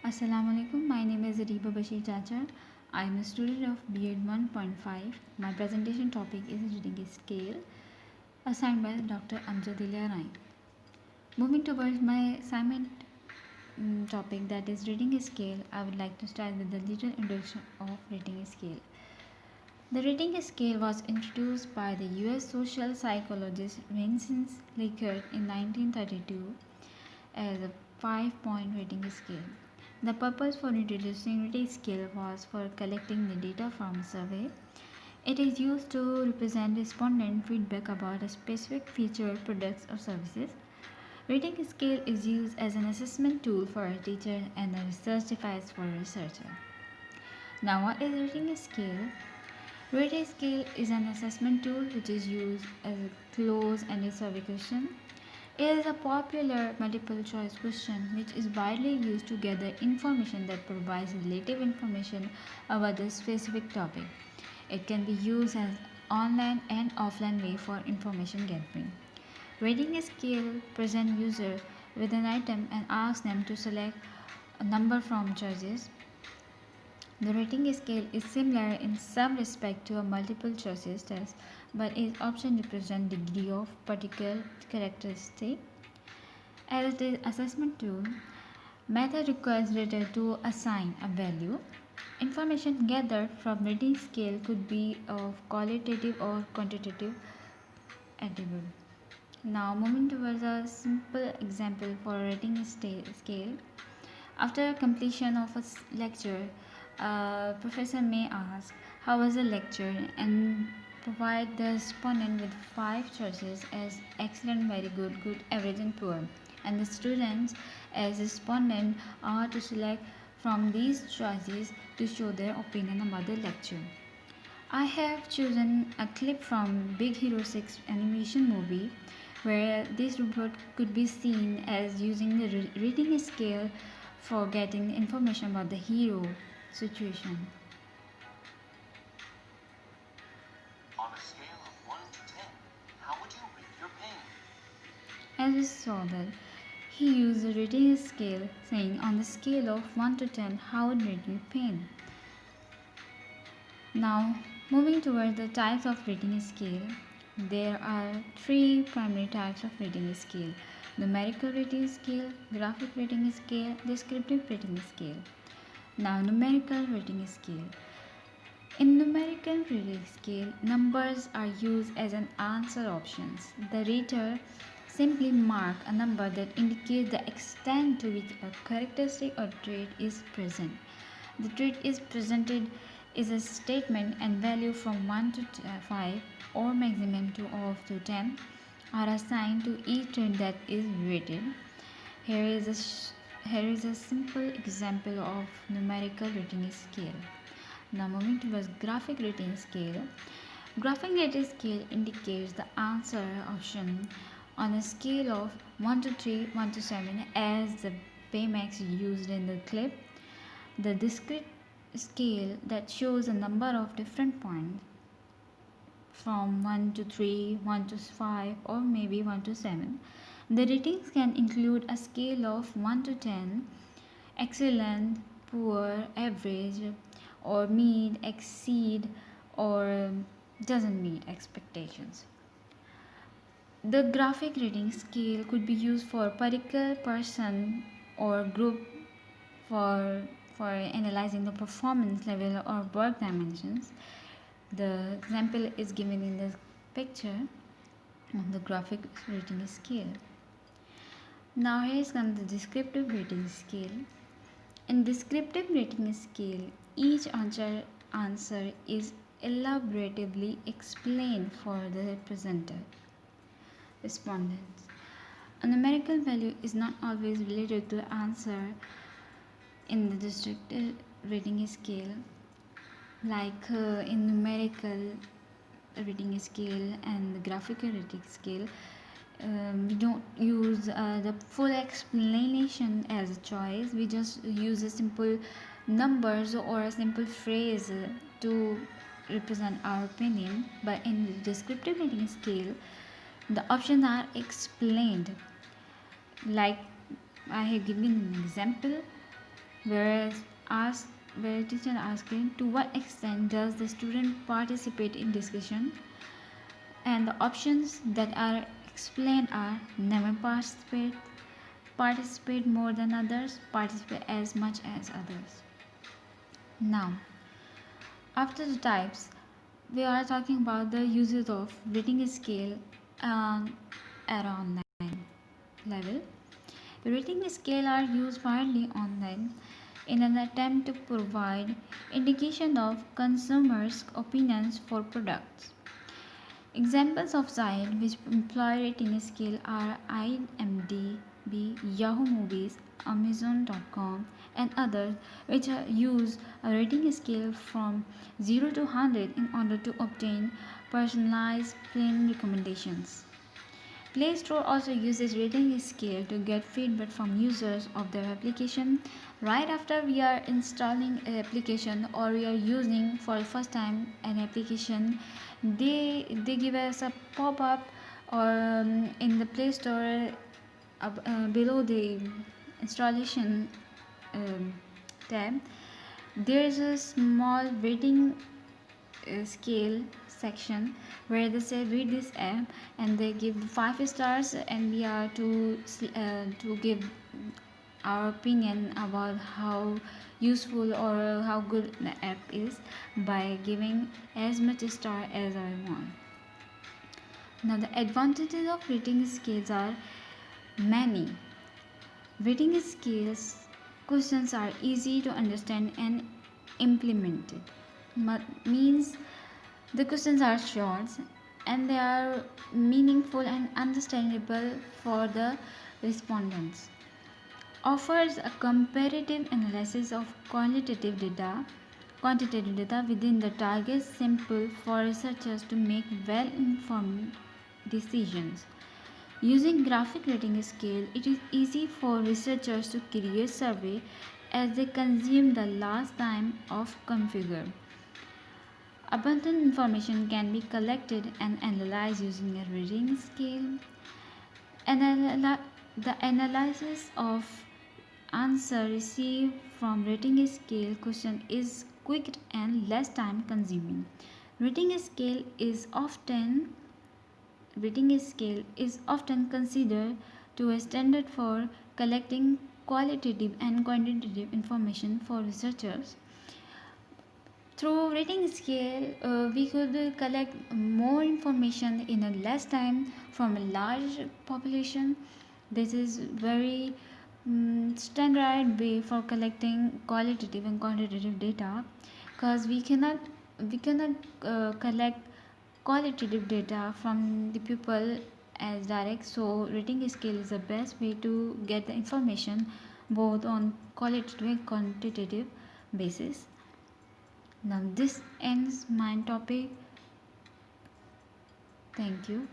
Assalamu alaikum. My name is Ariba Bashir Chachar. I am a student of B.Ed 1.5. My presentation topic is reading scale assigned by Dr. Amjadilia Rai. Moving towards my assignment topic, that is reading scale, I would like to start with the little introduction of reading scale. The rating scale was introduced by the US social psychologist Vincent Likert in 1932 as a 5-point rating scale. The purpose for introducing rating scale was for collecting the data from a survey. It is used to represent respondent feedback about a specific feature, products, or services. Rating scale is used as an assessment tool for a teacher and a research device for a researcher. Now, what is rating scale? Rating scale is an assessment tool which is used as a closed-ended survey question. It is a popular multiple choice question which is widely used to gather information that provides relative information about the specific topic. It can be used as online and offline way for information gathering. Rating a scale presents user with an item and asks them to select a number from choices. The rating scale is similar in some respect to a multiple choices test, but its option represent degree of particular characteristic. As it is assessment tool, method requires reader to assign a value. Information gathered from rating scale could be of qualitative or quantitative attribute. Now moving towards a simple example for rating scale. After completion of a lecture, a professor may ask, "How was the lecture?" and provide the respondent with five choices as excellent, very good, good, average, and poor. And the students, as respondent, are to select from these choices to show their opinion about the lecture. I have chosen a clip from Big Hero 6 animation movie where this robot could be seen as using the reading scale for getting information about the hero situation. On a scale of 1 to 10, how would you rate your pain? As we saw that he used the rating scale, saying on the scale of 1 to 10, how would rate your pain? Now, moving toward the types of rating scale, there are three primary types of rating scale: numerical rating scale, graphic rating scale, descriptive rating scale. Now, numerical rating scale. In numerical rating scale, numbers are used as an answer options. The reader simply mark a number that indicates the extent to which a characteristic or trait is present. The trait is presented is a statement, and value from 1 to 5 or maximum to of to 10 are assigned to each trait that is rated. Here is a simple example of numerical rating scale. Now moving towards graphic rating scale. Graphic rating scale indicates the answer option on a scale of 1 to 3, 1 to 7 as the Baymax used in the clip. The discrete scale that shows a number of different points from 1 to 3, 1 to 5 or maybe 1 to 7. The ratings can include a scale of 1 to 10, excellent, poor, average, or meet, exceed, or doesn't meet expectations. The graphic rating scale could be used for a particular person or group for for analyzing the performance level or work dimensions. The example is given in the picture of the graphic rating scale. Now here comes the descriptive rating scale. In descriptive rating scale, each answer is elaboratively explained for the presenter. Respondents. A numerical value is not always related to the answer in the descriptive rating scale, like in numerical rating scale and the graphical rating scale. We don't use the full explanation as a choice. We just use a simple numbers or a simple phrase to represent our opinion. But in the descriptive rating scale, the options are explained. Like I have given an example. whereas ask where teacher asking to what extent does the student participate in discussion, and the options that are explained are never participate more than others, participate as much as others. Now, after the types, we are talking about the uses of rating scale at online level. Rating scale are used widely online in an attempt to provide indication of consumers' opinions for products. Examples of sites which employ rating scale are IMDb, Yahoo Movies, Amazon.com, and others which use a rating scale from 0 to 100 in order to obtain personalized film recommendations. Play Store also uses rating scale to get feedback from users of their application right after we are installing an application or we are using for the first time an application. They give us a pop up or in the Play Store below the installation um, tab there is a small rating scale section where they say read this app and they give 5 stars and we are to give our opinion about how useful or how good the app is by giving as much star as I want. Now the advantages of rating scales are many. Rating scales questions are easy to understand and implemented. Means the questions are short and they are meaningful and understandable for the respondents. Offers a comparative analysis of quantitative data within the target sample for researchers to make well-informed decisions. Using graphic rating scale, it is easy for researchers to create survey as they consume the last time of configure. Abundant information can be collected and analyzed using a rating scale. The analysis of answer received from rating scale question is quick and less time consuming. Rating scale is often Rating scale is often considered to a standard for collecting qualitative and quantitative information for researchers. Through rating scale, we could collect more information in a less time from a large population. This is very standard way for collecting qualitative and quantitative data because we cannot collect qualitative data from the people as direct, so rating scale is the best way to get the information both on qualitative and quantitative basis. Now this ends my topic. Thank you.